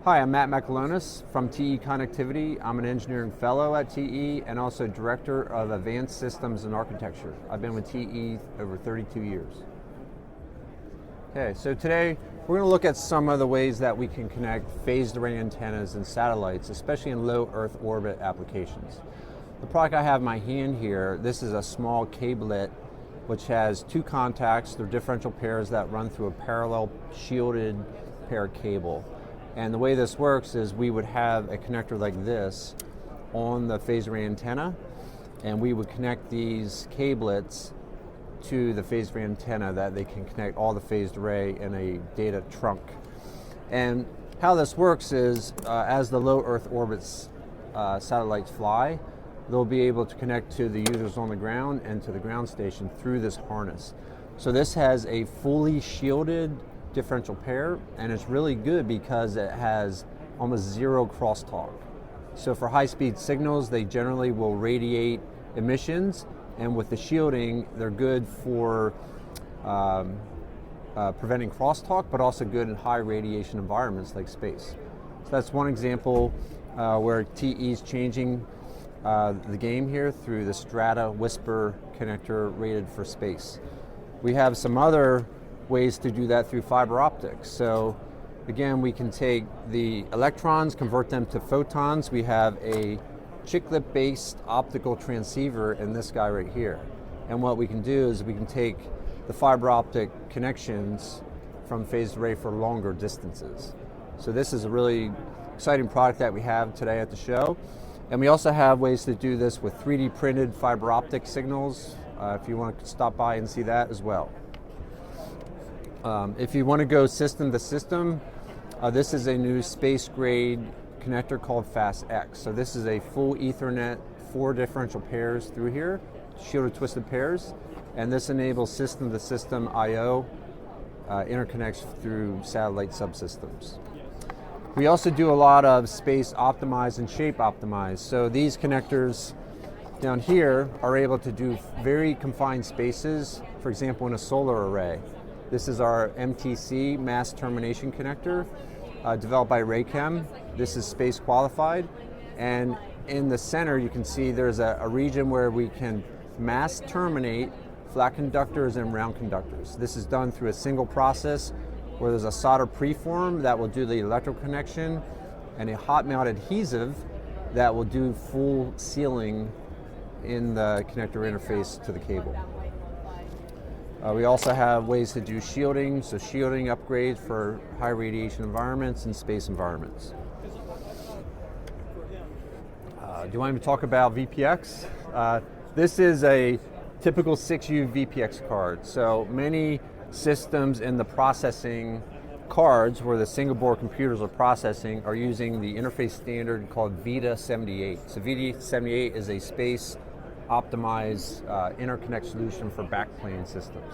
Hi, I'm Matt Macalonis from TE Connectivity. I'm an engineering fellow at TE and also director of advanced systems and architecture. I've been with TE over 32 years. Okay, so today we're going to look at some of the ways that we can connect phased array antennas and satellites, especially in low Earth orbit applications. The product I have in my hand here, this is a small cablet which has two contacts. They're differential pairs that run through a parallel shielded pair cable. And the way this works is we would have a connector like this on the phased array antenna, and we would connect these cablets to the phased array antenna that they can connect all the phased array in a data trunk. And how this works is as the low Earth orbits satellites fly, they'll be able to connect to the users on the ground and to the ground station through this harness. So this has a fully shielded differential pair, and it's really good because it has almost zero crosstalk. So for high-speed signals, they generally will radiate emissions, and with the shielding, they're good for preventing crosstalk, but also good in high radiation environments like space. So that's one example where TE is changing the game here through the Strata Whisper connector rated for space. We have some other ways to do that through fiber optics. So again, we can take the electrons, convert them to photons. We have a chiclet-based optical transceiver in this guy right here. And what we can do is we can take the fiber optic connections from phased array for longer distances. So this is a really exciting product that we have today at the show. And we also have ways to do this with 3D printed fiber optic signals, if you want to stop by and see that as well. If you want to go system to system, this is a new space grade connector called FastX. So this is a full Ethernet, 4 differential pairs through here, shielded twisted pairs, and this enables system to system I/O interconnects through satellite subsystems. We also do a lot of space optimized and shape optimized. So these connectors down here are able to do very confined spaces, for example in a solar array. This is our MTC, mass termination connector, developed by Raychem. This is space qualified, and in the center you can see there's a region where we can mass terminate flat conductors and round conductors. This is done through a single process where there's a solder preform that will do the electrical connection and a hot melt adhesive that will do full sealing in the connector interface to the cable. We also have ways to do shielding, so shielding upgrades for high radiation environments and space environments. Do you want me to talk about VPX? This is a typical 6U VPX card. So many systems in the processing cards where the single board computers are processing are using the interface standard called VITA78. So VITA78 is a space optimized interconnect solution for backplane systems.